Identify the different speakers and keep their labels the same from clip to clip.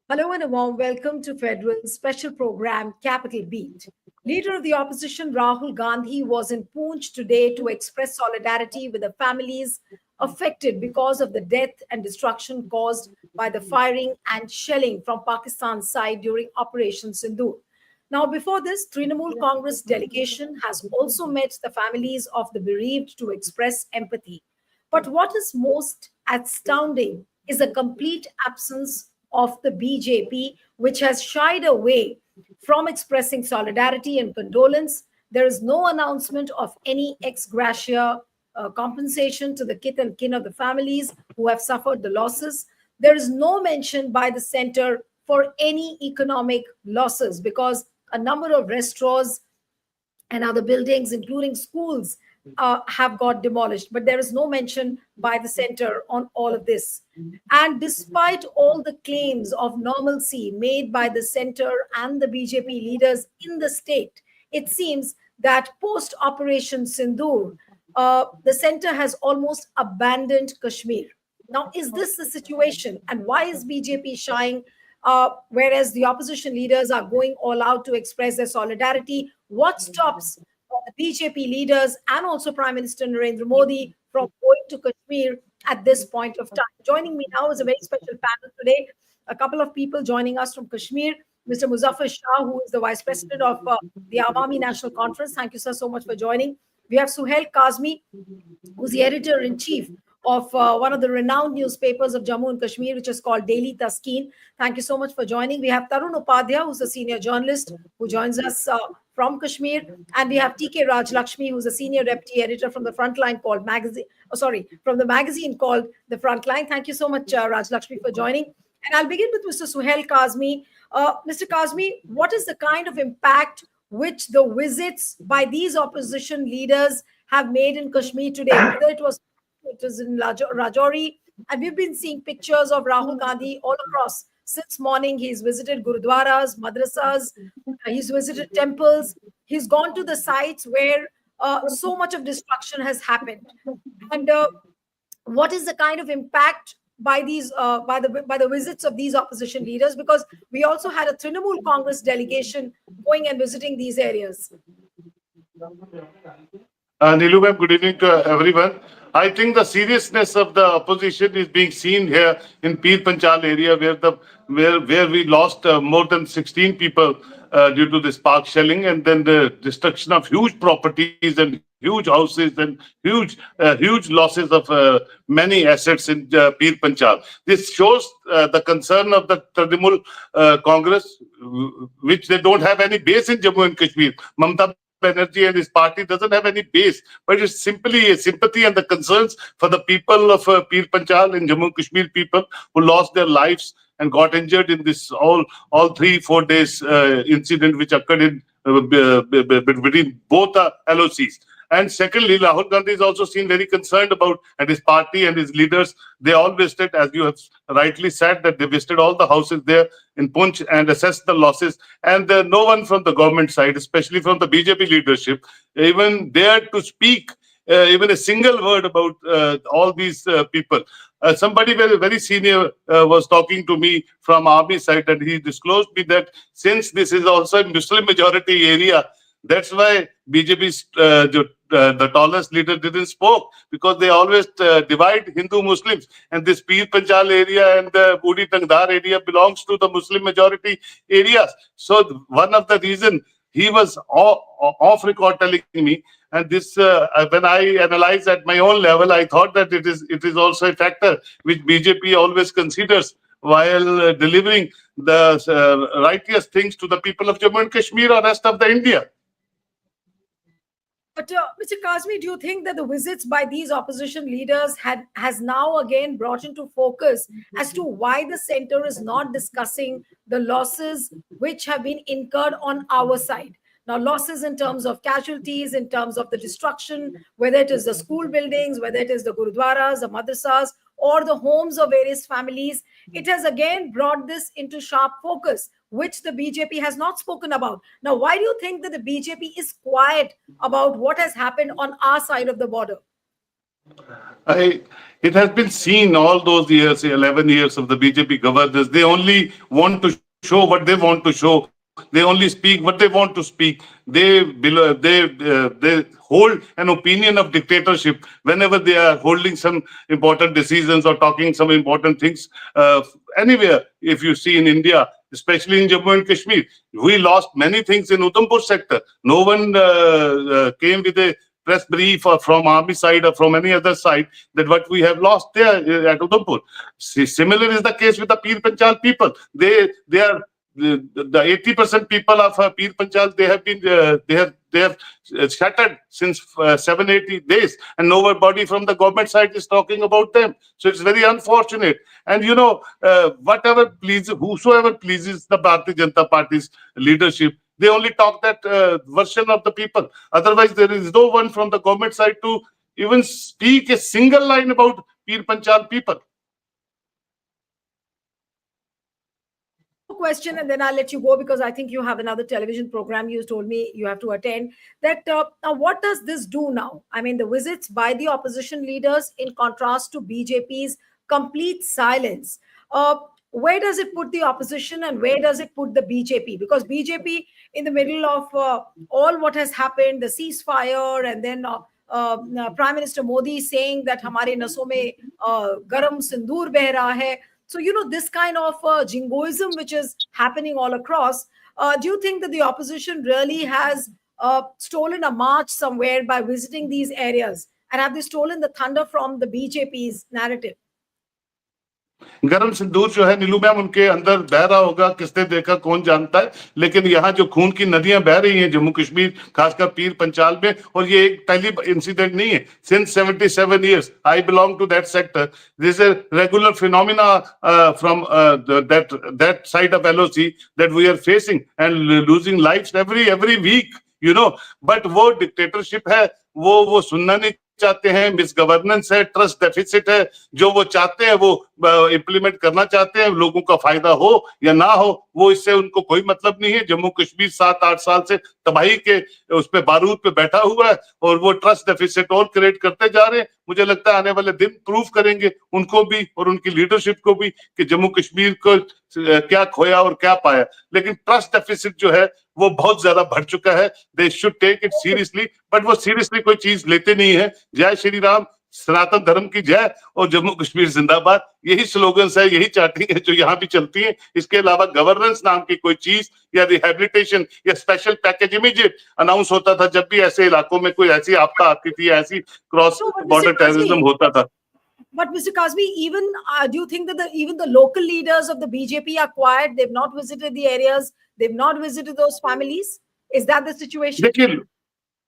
Speaker 1: Hello and a warm welcome to Federal's special program Capital Beat. Leader of the opposition Rahul Gandhi was in Poonch today to express solidarity with the families affected because of the death and destruction caused by the firing and shelling from Pakistan's side during Operation Sindoor. Now, before this, Trinamool Congress delegation has also met the families of the bereaved to express empathy. But what is most astounding is a complete absence of the BJP, which has shied away from expressing solidarity and condolence. There is no announcement of any ex gratia compensation to the kith and kin of the families who have suffered the losses. There is no mention by the center for any economic losses because a number of restaurants and other buildings, including schools, have got demolished. But there is no mention by the center on all of this. And despite all the claims of normalcy made by the center and the BJP leaders in the state, it seems that post Operation Sindoor, the center has almost abandoned Kashmir. Now, is this the situation? And why is BJP shying, whereas the opposition leaders are going all out to express their solidarity? What stops the BJP leaders and also Prime Minister Narendra Modi from going to Kashmir at this point of time? Joining me now is a very special panel today. A couple of people joining us from Kashmir. Mr. Muzaffar Shah, who is the Vice President of the Awami National Conference. Thank you, sir, so much for joining. We have Suhail Kazmi, who's the editor-in-chief of one of the renowned newspapers of Jammu and Kashmir, which is called Daily Taskeen. Thank you so much for joining. We have Tarun Upadhyay, who's a senior journalist who joins us from Kashmir. And we have TK Raj Lakshmi, who's a senior deputy editor from the Frontline called magazine. From the magazine called The Frontline. Thank you so much, Raj Lakshmi, for joining. And I'll begin with Mr. Suhail Kazmi. Mr. Kazmi, what is the kind of impact which the visits by these opposition leaders have made in Kashmir today? Whether it was in Rajouri, and we've been seeing pictures of Rahul Gandhi all across. Since morning, he's visited gurudwaras, madrasas, he's visited temples, he's gone to the sites where so much of destruction has happened. And what is the kind of impact by these by the visits of these opposition leaders? Because we also had a Trinamool Congress delegation going and visiting these areas.
Speaker 2: Nilu ma'am, good evening to everyone. I think the seriousness of the opposition is being seen here in Pir Panchal area, where we lost more than 16 people due to this park shelling, and then the destruction of huge properties and huge houses and huge losses of many assets in Pir Panchal. This shows the concern of the Trinamool Congress, which they don't have any base in Jammu and Kashmir. Mamata Banerjee and his party doesn't have any base, but it's simply a sympathy and the concerns for the people of Pir Panchal and Jammu and Kashmir people who lost their lives and got injured in this all 3-4 days incident which occurred in between both LOCs. And secondly, Rahul Gandhi is also seen very concerned about, and his party and his leaders, they all visited, as you have rightly said, that they visited all the houses there in Poonch and assessed the losses. And no one from the government side, especially from the BJP leadership, even dared to speak even a single word about all these people. Somebody very senior was talking to me from army side, and he disclosed me that since this is also a Muslim majority area, that's why BJP's the tallest leader didn't spoke, because they always divide Hindu Muslims, and this Pir Panchal area and the Budi Tangdar area belongs to the Muslim majority areas. So one of the reason he was off record telling me, and this when I analyze at my own level, I thought that it is also a factor which BJP always considers while delivering the righteous things to the people of Jammu and Kashmir or rest of the India.
Speaker 1: But Mr. Kazmi, do you think that the visits by these opposition leaders has now again brought into focus as to why the center is not discussing the losses which have been incurred on our side? Now, losses in terms of casualties, in terms of the destruction, whether it is the school buildings, whether it is the gurudwaras, the madrasas, or the homes of various families, it has again brought this into sharp focus, which the BJP has not spoken about. Now, why do you think that the BJP is quiet about what has happened on our side of the border?
Speaker 2: I, it has been seen all those years, 11 years of the BJP governance. They only want to show what they want to show. They only speak what they want to speak. They hold an opinion of dictatorship whenever they are holding some important decisions or talking some important things. Anywhere, if you see in India, especially in Jammu and Kashmir, we lost many things in Udhampur sector. No one came with a press brief or from army side or from any other side that what we have lost there at Udhampur. Similar is the case with the Pir Panchal people. They are the 80% people of Pir Panchal. They have shattered since 780 days, and nobody from the government side is talking about them. So it's very unfortunate. And whatever pleases, whosoever pleases the Bharatiya Janata Party's leadership, they only talk that version of the people. Otherwise, there is no one from the government side to even speak a single line about Pir Panchal people.
Speaker 1: One more question, and then I'll let you go because I think you have another television program you told me you have to attend. That now, what does this do now? I mean, the visits by the opposition leaders, in contrast to BJP's complete silence. Where does it put the opposition, and where does it put the BJP? Because BJP, in the middle of all what has happened, the ceasefire, and then Prime Minister Modi saying that हमारे नसों में गरम सिंदूर बह रहा है. So, this kind of jingoism which is happening all across, do you think that the opposition really has stolen a march somewhere by visiting these areas? And have they stolen the thunder from the BJP's narrative?
Speaker 2: गरम सिंदूर जो है नीलू ma'am उनके अंदर बह रहा होगा, किसने देखा कौन जानता है। लेकिन यहाँ जो खून की नदियां बह रही हैं जम्मू कश्मीर, खासकर पीर पंचाल में, और ये एक पहली इंसिडेंट नहीं है। Since 77 years I belong to that sector, this is regular phenomena from that side of LOC that we are facing and losing lives every week, but वो डिक्टेटरशिप है, वो सुनना नहीं चाहते हैं। मिसगवर्नेंस है, ट्रस्ट डेफिसिट है, जो वो चाहते हैं वो इंप्लीमेंट करना चाहते हैं। लोगों का फायदा हो या ना हो, वो इससे उनको कोई मतलब नहीं है। जम्मू कश्मीर 7-8 साल से तबाही के उस पे बारूद पे बैठा हुआ है, और वो ट्रस्ट डेफिसिट और क्रिएट करते जा रहे हैं। मुझे लगता है आने वाले दिन प्रूव करेंगे उनको भी और उनकी लीडरशिप को भी कि जम्मू कश्मीर को क्या खोया और क्या पाया। लेकिन ट्रस्ट डेफिसिट जो है वो बहुत ज्यादा बढ़ चुका है। They should take it seriously, but वो सीरियसली कोई चीज लेते नहीं है। जय श्री राम, सनातन धर्म की जय और जम्मू कश्मीर जिंदाबाद, यही स्लोगन्स है, यही चार्टिंग है जो यहाँ भी चलती है। इसके अलावा गवर्नेंस नाम की कोई चीज या रिहेबिलिटेशन या स्पेशल पैकेज इमीडिएट अनाउंस होता था जब भी ऐसे इलाकों में कोई ऐसी आपदा आती थी, ऐसी क्रॉस बॉर्डर टेररिज्म होता था।
Speaker 1: But Mr. Kazmi, even do you think that even the local leaders of the BJP are quiet? They've not visited the areas. They've not visited those families. Is that the situation?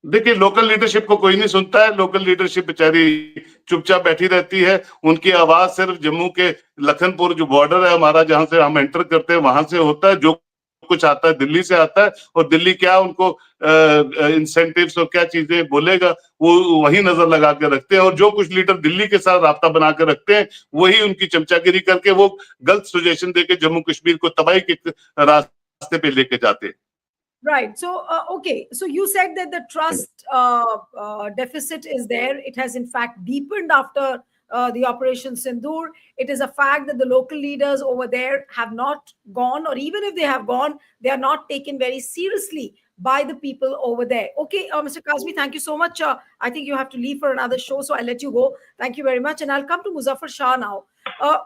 Speaker 2: देखिए local leadership को कोई नहीं सुनता है। Local leadership बेचारी चुपचाप बैठी रहती है। उनकी आवाज सिर्फ जम्मू के लखनपुर जो बॉर्डर है हमारा, जहां से हम एंटर करते हैं, वहां से होता है। जो कुछ आता है दिल्ली से आता है, और दिल्ली क्या उनको इंसेंटिव्स और क्या चीजें बोलेगा वो वही नजर लगा के रखते हैं। और जो कुछ लीडर दिल्ली के साथ राब्ता बना के रखते हैं वही उनकी चमचागिरी करके वो गलत सजेशन देके जम्मू कश्मीर को तबाही के रास्ते पे लेके जाते हैं।
Speaker 1: Right. So, okay. So you said that the trust deficit is there. It has in fact deepened after the Operation Sindoor. It is a fact that the local leaders over there have not gone, or even if they have gone, they are not taken very seriously by the people over there. Okay, Mr. Kazmi, thank you so much. I think you have to leave for another show, so I'll let you go. Thank you very much. And I'll come to Muzaffar Shah now.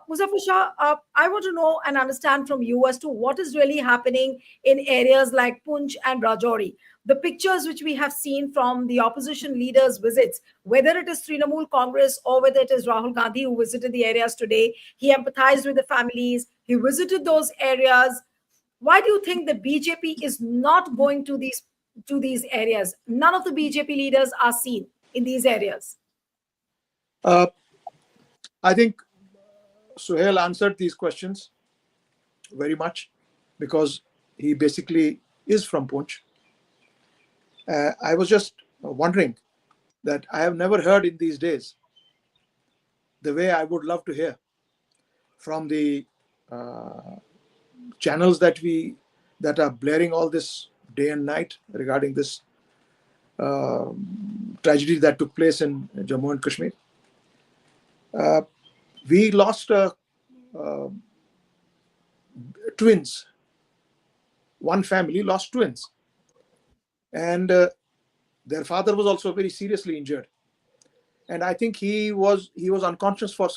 Speaker 1: Muzaffar Shah, I want to know and understand from you as to what is really happening in areas like Poonch and Rajouri. The pictures which we have seen from the opposition leaders' visits, whether it is Trinamool Congress or whether it is Rahul Gandhi who visited the areas today, he empathized with the families, he visited those areas. Why do you think that BJP is not going to these areas? None of the BJP leaders are seen in these areas.
Speaker 3: I think Suhail answered these questions very much because he basically is from Poonch. I was just wondering that I have never heard in these days the way I would love to hear from the channels that are blaring all this day and night regarding this tragedy that took place in Jammu and Kashmir. We lost twins. One family lost twins, and their father was also very seriously injured, and I think he was unconscious for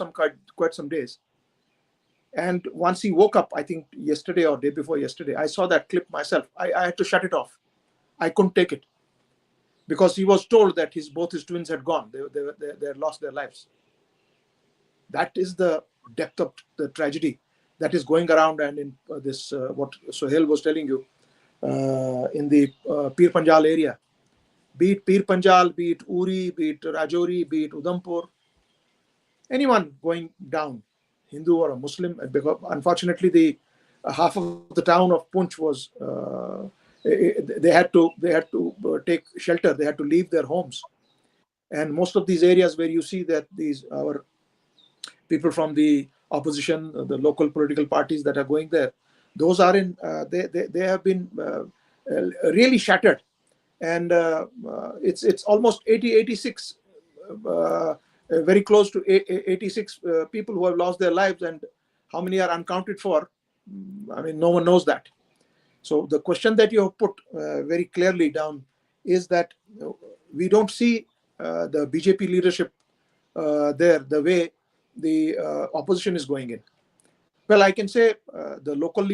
Speaker 3: quite some days. And once he woke up, I think yesterday or day before yesterday, I saw that clip myself. I had to shut it off. I couldn't take it, because he was told that both his twins had gone. They had lost their lives. That is the depth of the tragedy that is going around. And in this, what Sohail was telling you, in the Pir Panjal area, be it Pir Panjal, be it Uri, be it Rajouri, be it Udhampur, anyone going down, Hindu or a Muslim, because unfortunately the half of the town of Poonch was they had to take shelter. They had to leave their homes, and most of these areas where you see that these our people from the opposition, the local political parties that are going there, those are in they have been really shattered, and it's almost 86 very close to 86 people who have lost their lives, and how many are uncounted for, I mean, no one knows that. So the question that you have put very clearly down is that we don't see the BJP leadership there the way the opposition is going in. Well, I can say the local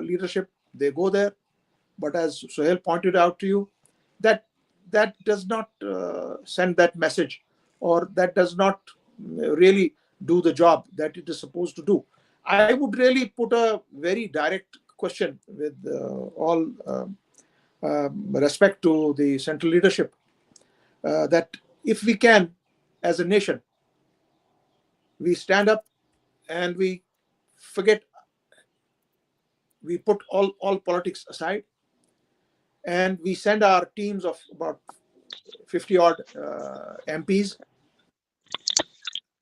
Speaker 3: leadership, they go there, but as Sohail pointed out to you, that does not send that message, or that does not really do the job that it is supposed to do. I would really put a very direct question with all respect to the central leadership, that if we can, as a nation, we stand up and we forget, we put all politics aside, and we send our teams of about 50 odd MPs,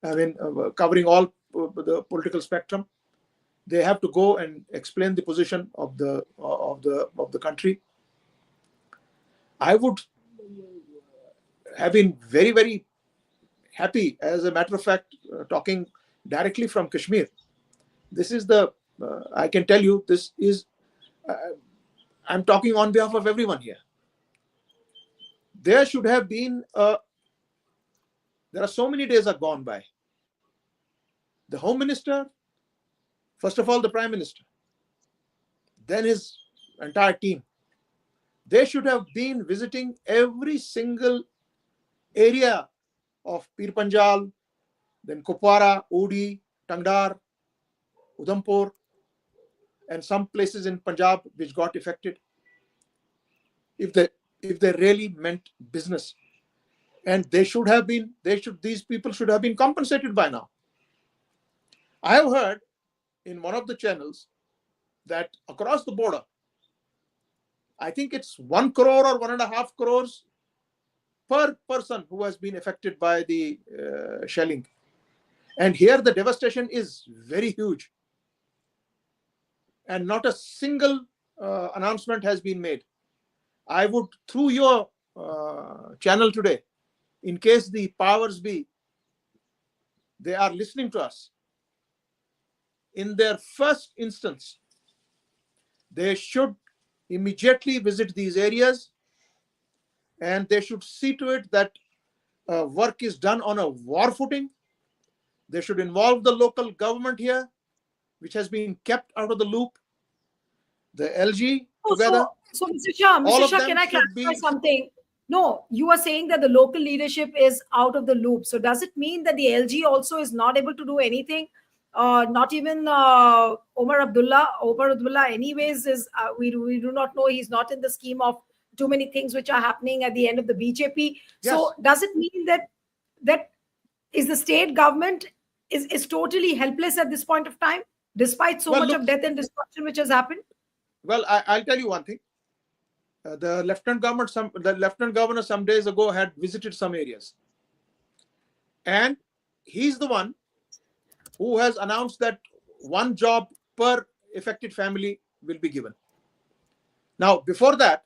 Speaker 3: I mean, covering all the political spectrum. They have to go and explain the position of the country. I would have been very, very happy, as a matter of fact, talking directly from Kashmir. This is I can tell you, this is, I'm talking on behalf of everyone here. There should have been, there are so many days have gone by. The Home Minister, first of all, the Prime Minister, then his entire team, they should have been visiting every single area of Pir Panjal, then Kupwara, Udi, Tangdar, Udhampur, and some places in Punjab which got affected, if they really meant business. And these people should have been compensated by now. I have heard in one of the channels that across the border, I think it's 1 crore or 1.5 crores per person who has been affected by the shelling. And here the devastation is very huge. And not a single announcement has been made. I would, through your channel today, in case the powers be, they are listening to us, in their first instance, they should immediately visit these areas, and they should see to it that work is done on a war footing. They should involve the local government here, which has been kept out of the loop. The LG together.
Speaker 1: So Mr. Shah, can I clarify something? No, you are saying that the local leadership is out of the loop. So does it mean that the LG also is not able to do anything? Not even Omar Abdullah, anyways, is we do not know. He's not in the scheme of too many things which are happening at the end of the BJP. Yes. So does it mean that is the state government is totally helpless at this point of time, despite so much of death and destruction which has happened?
Speaker 3: Well, I'll tell you one thing. The lieutenant governor some days ago had visited some areas, and he's the one who has announced that one job per affected family will be given. Now, before that,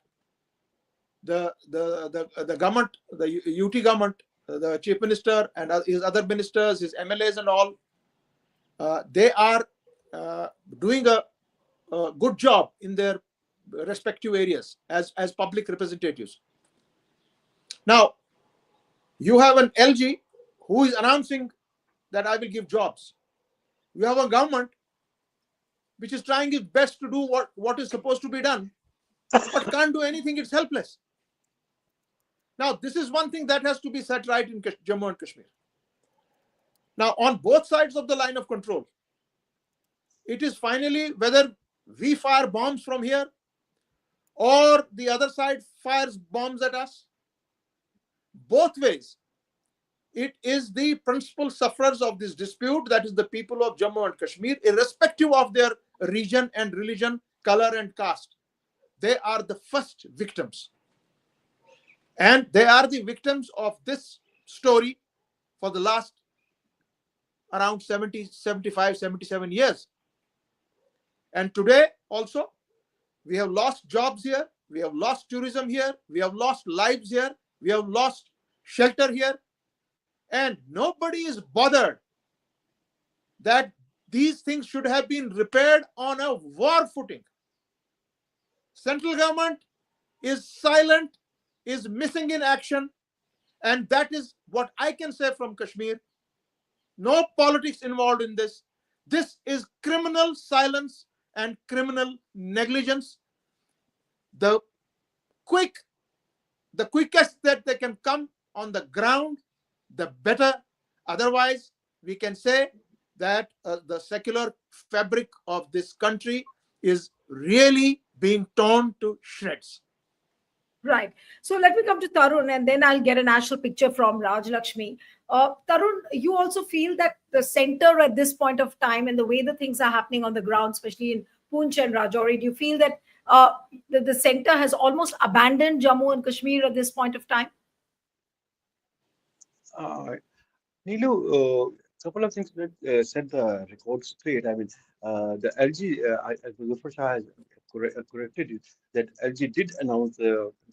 Speaker 3: the government, the UT government, the chief minister and his other ministers, his MLAs and all, they are doing a good job in their respective areas as public representatives. Now, you have an LG who is announcing that I will give jobs. You have a government which is trying its best to do what is supposed to be done, but can't do anything. It's helpless. Now, this is one thing that has to be set right in Jammu and Kashmir. Now, on both sides of the line of control, it is finally whether we fire bombs from here or the other side fires bombs at us. Both ways, it is the principal sufferers of this dispute, that is the people of Jammu and Kashmir, irrespective of their region and religion, color and caste. They are the first victims. And they are the victims of this story for the last around 70, 75, 77 years. And today also, we have lost jobs here, we have lost tourism here, we have lost lives here, we have lost shelter here, and nobody is bothered that these things should have been repaired on a war footing. Central government is silent, is missing in action, and that is what I can say from Kashmir. No politics involved in this. This is criminal silence and criminal negligence. The quickest that they can come on the ground, the better. Otherwise, we can say that the secular fabric of this country is really being torn to shreds.
Speaker 1: Right. So let me come to Tarun, and then I'll get a national picture from Raj Lakshmi. Tarun, you also feel that the center at this point of time and the way the things are happening on the ground, especially in Poonch and Rajouri, do you feel that the center has almost abandoned Jammu and Kashmir at this point of time?
Speaker 4: Uh, Nilu, couple of things that set the record straight. I mean, the LG, as Muzaffar Shah has corrected it, that LG did announce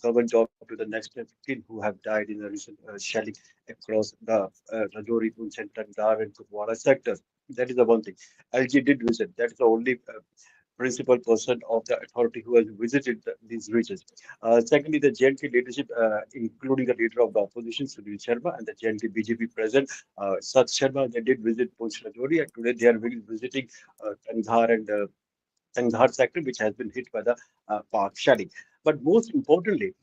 Speaker 4: government job to the next 15 who have died in the recent shelling across the Rajouri, Poonch, and Tandar and Kupwara sectors. That is the one thing. LG did visit. That is the only principal person of the authority who has visited these regions. Secondly, the JNK leadership, including the leader of the opposition, Sunil Sharma, and the JNK BJP president, Sat Sharma, they did visit Poonch Rajouri, and today they are visiting Kandahar and Kandahar sector, which has been hit by the Pak shelling. But most importantly,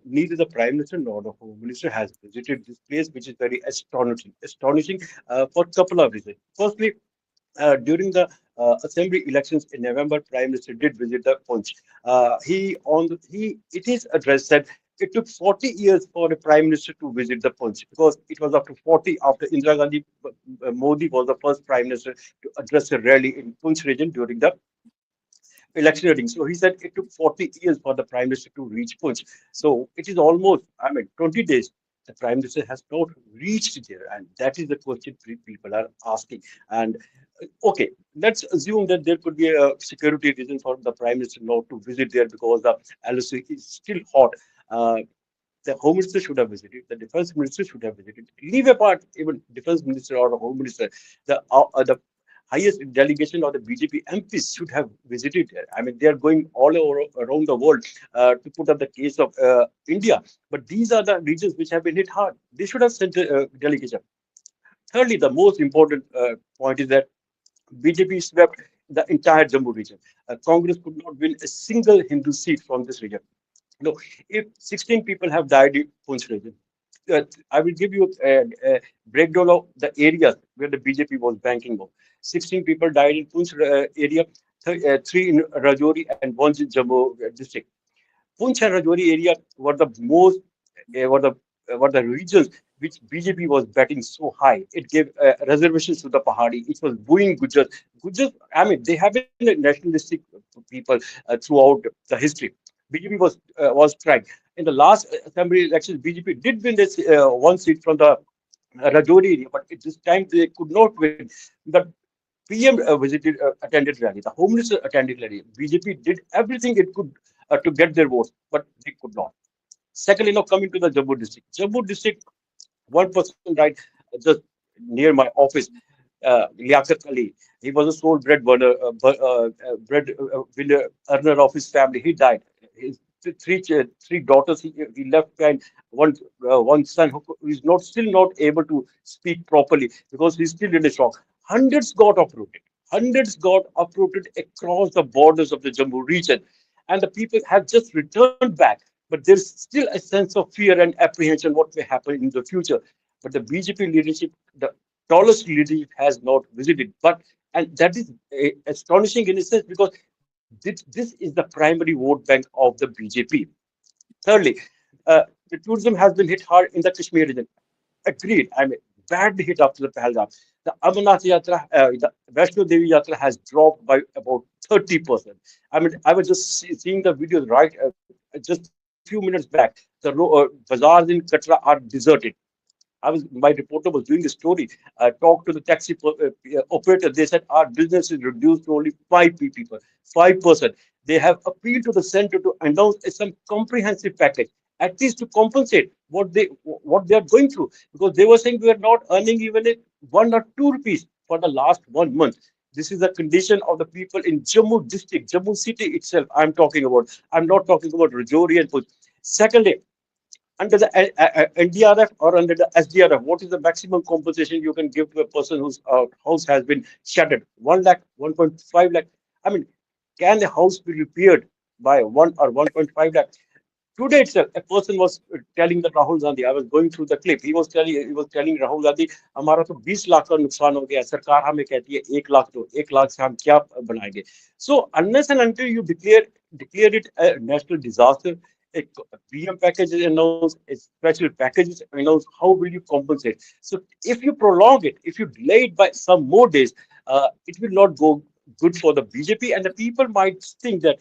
Speaker 4: neither the Prime Minister nor the Home Minister has visited this place, which is very astonishing. Astonishing for a couple of reasons. Firstly, during the assembly elections in November, Prime Minister did visit the Poonch. It is addressed that it took 40 years for a Prime Minister to visit the Poonch because it was after 40 after Indira Gandhi. Modi was the first Prime Minister to address a rally in Poonch region during the electioneering. So he said it took 40 years for the Prime Minister to reach Poonch. So it is almost, 20 days. The Prime Minister has not reached there, and that is the question people are asking. And okay, let's assume that there could be a security reason for the Prime Minister not to visit there because the LSE is still hot. The Home Minister should have visited, the Defense Minister should have visited. Leave apart even Defense Minister or the Home Minister, the highest delegation of the BJP MPs should have visited there. I mean, they are going all over around the world to put up the case of India. But these are the regions which have been hit hard. They should have sent a delegation. Thirdly, the most important point is that BJP swept the entire Jammu region. Congress could not win a single Hindu seat from this region. No, if 16 people have died in Poonch region, I will give you a breakdown of the areas where the BJP was banking on. 16 people died in Poonch area, 3 in Rajouri and 1 in Jammu district. Poonch and Rajouri area were the most were the regions which BJP was betting so high. It gave reservations to the Pahadi. It was booing Gujars. Gujars, I mean, they have been nationalistic people throughout the history. BJP was trying. In the last assembly elections, BJP did win this 1 seat from the Rajouri area, but at this time they could not win. The PM attended rally. The Home Minister attended rally. BJP did everything it could to get their votes, but they could not. Secondly, now coming to the Jammu district. Jammu district, One person died just near my office, Liaquat Ali. He was a sole bread winner, earner of his family. He died. His three daughters he left behind. One son who is not still not able to speak properly because he's still in a shock. Hundreds got uprooted. Hundreds got uprooted across the borders of the Jammu region, and the people have just returned back. But there's still a sense of fear and apprehension what may happen in the future. But the BJP leadership, the tallest leadership, has not visited. But and that is astonishing in a sense because this is the primary vote bank of the BJP. Thirdly, the tourism has been hit hard in the Kashmir region. Agreed. I mean, badly hit after the Pahalgam. The Amarnath Yatra, the Vaishno Devi Yatra has dropped by about 30%. I mean, I was just seeing the videos right just a few minutes back. The bazaars in Katra are deserted. My reporter was doing a story. Talked to the operator. They said our business is reduced to only people, 5%. They have appealed to the center to announce some comprehensive package, at least to compensate what they are going through, because they were saying we are not earning even 1 or 2 rupees for the last 1 month. This is the condition of the people in Jammu district, Jammu city itself. I'm talking about. I'm not talking about Rajouri and Poonch. Secondly, under the NDRF or under the SDRF, what is the maximum compensation you can give to a person whose house has been shattered? 1 lakh, 1.5 lakh. I mean, can a house be repaired by 1 or 1.5 lakh? Today itself, a person was telling the Rahul Gandhi. I was going through the clip. He was telling Rahul Gandhi, हमारा तो 20 लाख का नुकसान हो गया. सरकार हमें कहती है 1 लाख दो. 1 लाख से हम क्या बनाएंगे? So unless and until you declare it a national disaster, a PM package is announced, a special package is announced. How will you compensate? So if you prolong it, if you delay it by some more days, it will not go good for the BJP, and the people might think that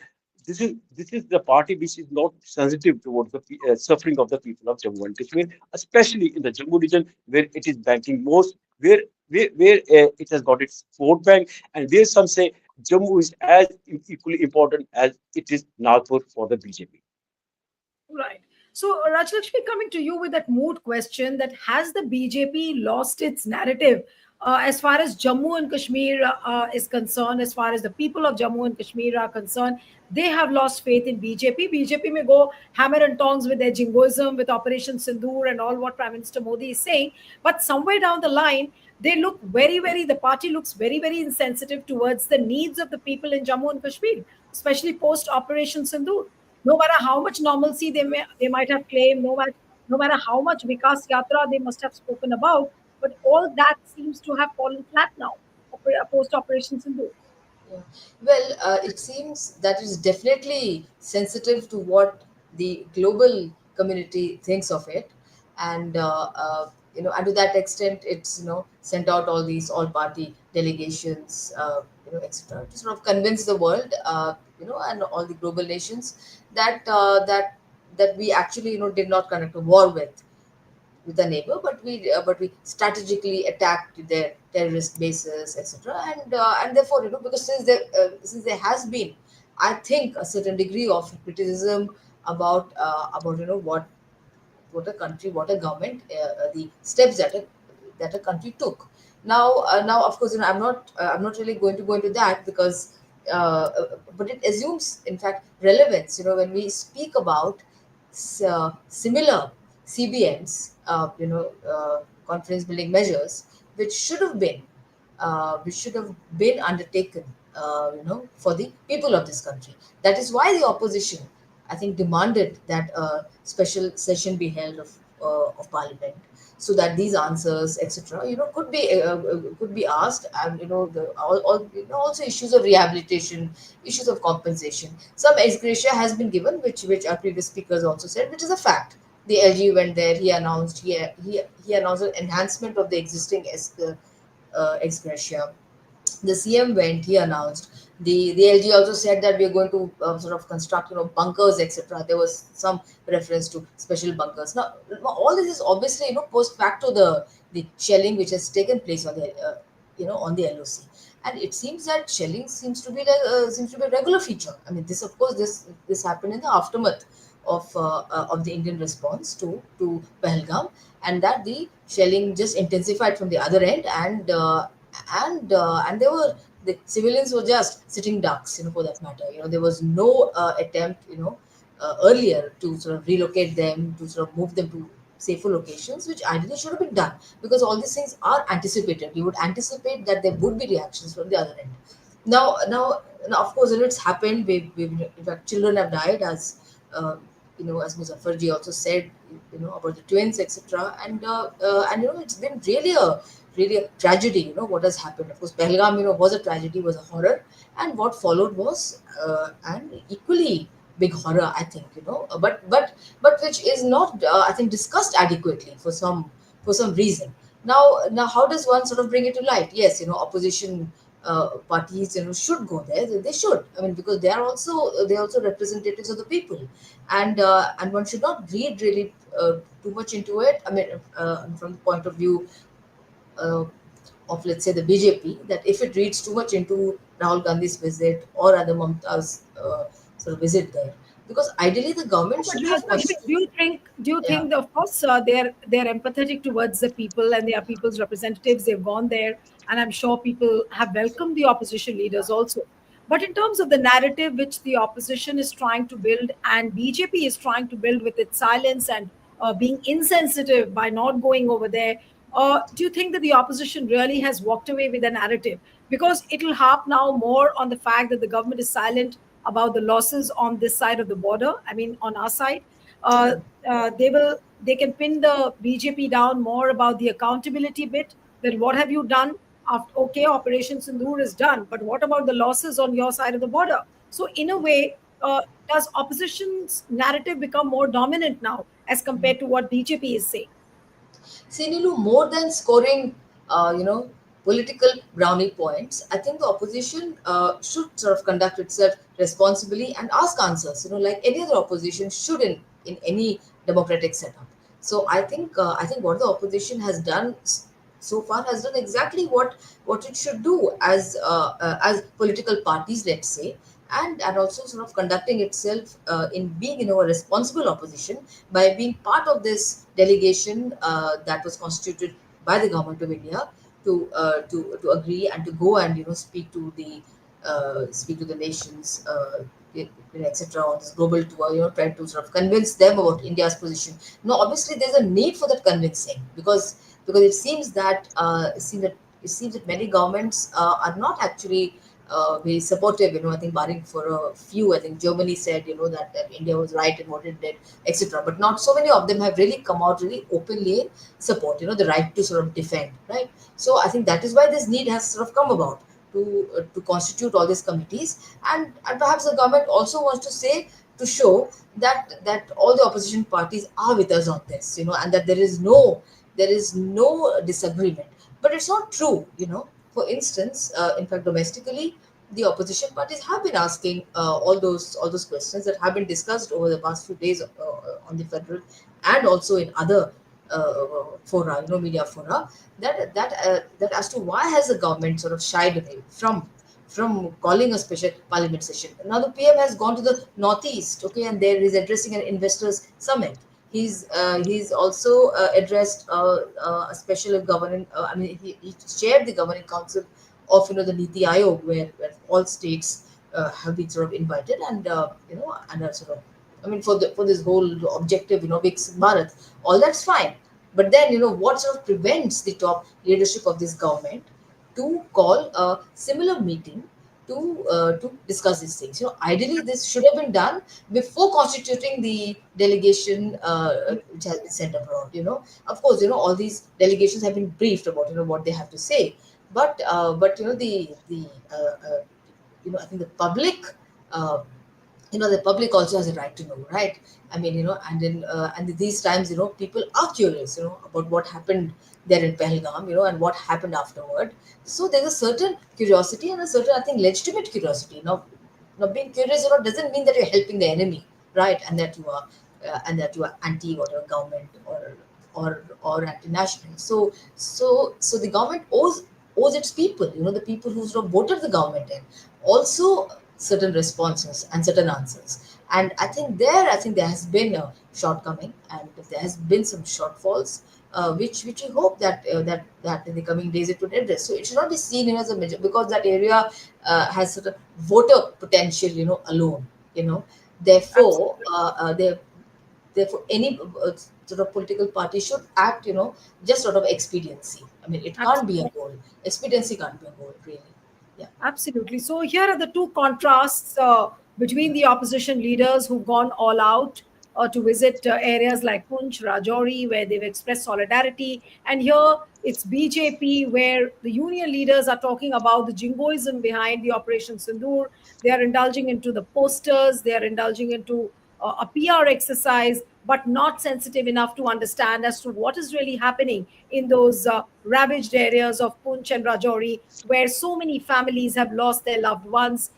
Speaker 4: this is the party which is not sensitive towards the suffering of the people of Jammu and Kashmir, especially in the Jammu region where it is banking most, where it has got its vote bank, and where some say Jammu is as equally important as it is Nagpur for the BJP.
Speaker 1: Right. So, Rajlakshmi, coming to you with that moot question, that has the BJP lost its narrative as far as Jammu and Kashmir is concerned, as far as the people of Jammu and Kashmir are concerned? They have lost faith in BJP. BJP may go hammer and tongs with their jingoism, with Operation Sindoor and all what Prime Minister Modi is saying. But somewhere down the line, they look the party looks very, very insensitive towards the needs of the people in Jammu and Kashmir, especially post Operation Sindoor. No matter how much normalcy they might have claimed, no matter how much Vikas Yatra they must have spoken about, but all that seems to have fallen flat now, post Operation Sindoor.
Speaker 5: Yeah. Well, it seems that is definitely sensitive to what the global community thinks of it, and and to that extent, it's sent out all these all-party delegations, etc., to sort of convince the world, and all the global nations that we actually did not conduct a war with a neighbor, but we strategically attacked their terrorist bases, etc. And therefore, because since there has been, I think, a certain degree of criticism about what a government, the steps that a country took. Now, of course, I'm not really going to go into that because, but it assumes, in fact, relevance. When we speak about similar CBNs, confidence building measures, which should have been undertaken, for the people of this country. That is why the opposition, I think, demanded that a special session be held of Parliament, so that these answers, etc., could be asked, and also issues of rehabilitation, issues of compensation. Some ex gratia has been given, which our previous speakers also said, which is a fact. The LG went there. He announced an enhancement of the existing ex gratia. The CM went, he announced. The LG also said that we are going to sort of construct, bunkers, etc. There was some reference to special bunkers. Now, all this is obviously, post facto the shelling which has taken place on the LOC, and it seems that shelling seems to be a regular feature. I mean, this, of course, this happened in the aftermath of the Indian response to Pahalgam, and that the shelling just intensified from the other end, and they were the civilians were just sitting ducks, for that matter. There was no attempt, earlier to sort of relocate them, to sort of move them to safer locations, which ideally should have been done, because all these things are anticipated. You would anticipate that there would be reactions from the other end. Now, of course, it's happened. In fact, children have died, as Muzaffarji also said, about the twins, etc. And it's been really a tragedy. What has happened. Of course, Pahalgam, was a tragedy, was a horror, and what followed was an equally big horror, I think. But which is not, I think, discussed adequately for some reason. Now, how does one sort of bring it to light? Yes, opposition parties, should go there. They should. I mean, because they're also representatives of the people, and one should not read really too much into it. I mean, from the point of view uh, of, let's say, the BJP, that if it reads too much into Rahul Gandhi's visit or other Mamta's sort of visit there, because ideally the government
Speaker 1: But
Speaker 5: should have
Speaker 1: do you think
Speaker 5: yeah.
Speaker 1: that, of course, they're empathetic towards the people and they are people's representatives. They've gone there, and I'm sure people have welcomed the opposition leaders also. But in terms of the narrative which the opposition is trying to build and BJP is trying to build with its silence and being insensitive by not going over there, do you think that the opposition really has walked away with a narrative? Because it'll harp now more on the fact that the government is silent about the losses on this side of the border. I mean, on our side, uh, they can pin the BJP down more about the accountability bit. That what have you done? After, okay, Operation Sindoor is done, but what about the losses on your side of the border? So, in a way, does opposition's narrative become more dominant now as compared to what BJP is saying?
Speaker 5: See, Nilu, more than scoring, political brownie points, I think the opposition should sort of conduct itself responsibly and ask answers. Like any other opposition should in any democratic setup. So I think what the opposition has done so far has done exactly what it should do as political parties, let's say, and also sort of conducting itself in being, a responsible opposition by being part of this delegation that was constituted by the government of India to agree and to go and speak to the nations, etc. on this global tour, try to sort of convince them about India's position. No, obviously there's a need for that convincing, because it seems that many governments are not actually very supportive. I think barring for a few, I think Germany said, that India was right in what it did, etc. But not so many of them have really come out really openly in support, the right to sort of defend, right? So I think that is why this need has sort of come about to constitute all these committees, and perhaps the government also wants to say, to show that all the opposition parties are with us on this, and that there is no disagreement. But it's not true. For instance, in fact, domestically, the opposition parties have been asking all those questions that have been discussed over the past few days on the federal and also in other fora, media fora, that as to why has the government sort of shied away from calling a special parliament session. Now the PM has gone to the northeast, okay, and there he's addressing an investors summit. He's also addressed a special governing. He chaired the governing council of the Niti Aayog, where all states have been sort of invited, and are sort of, for this whole objective, Viksit Bharat. All that's fine, but then what sort of prevents the top leadership of this government to call a similar meeting to discuss these things. Ideally, this should have been done before constituting the delegation which has been sent abroad. Of course, all these delegations have been briefed about what they have to say, but I think the public. Uh, the public also has a right to know, right? And in these times, people are curious, about what happened there in Pahalgam, and what happened afterward. So there's a certain curiosity and a certain, I think, legitimate curiosity. Now being curious, doesn't mean that you're helping the enemy, right? And that you are anti whatever government or anti-national. So the government owes its people, the people who sort of voted the government in, also certain responses and certain answers. And I think there has been a shortcoming, and there has been some shortfalls, which we hope that in the coming days it would address. So it should not be seen, as a major, because that area has sort of voter potential, alone, you know. Therefore, therefore any sort of political party should act, just sort of expediency. I mean, it can't be a
Speaker 1: Absolutely.
Speaker 5: goal. Expediency can't be a goal, really. Yeah.
Speaker 1: Absolutely. So here are the two contrasts between the opposition leaders who've gone all out to visit areas like Poonch, Rajouri, where they've expressed solidarity. And here it's BJP, where the union leaders are talking about the jingoism behind the Operation Sindoor. They are indulging into the posters, they are indulging into a PR exercise, but not sensitive enough to understand as to what is really happening in those ravaged areas of Poonch and Rajouri, where so many families have lost their loved ones.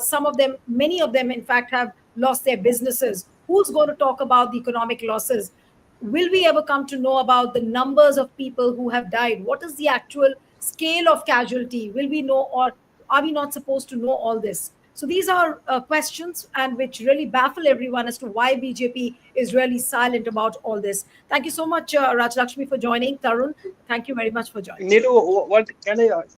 Speaker 1: Some of them, many of them, in fact, have lost their businesses. Who's going to talk about the economic losses? Will we ever come to know about the numbers of people who have died? What is the actual scale of casualty? Will we know, or are we not supposed to know all this? So these are questions, and which really baffle everyone as to why BJP is really silent about all this. Thank you so much, Raj Lakshmi, for joining. Tarun, thank you very much for joining.
Speaker 4: Neeru, what can I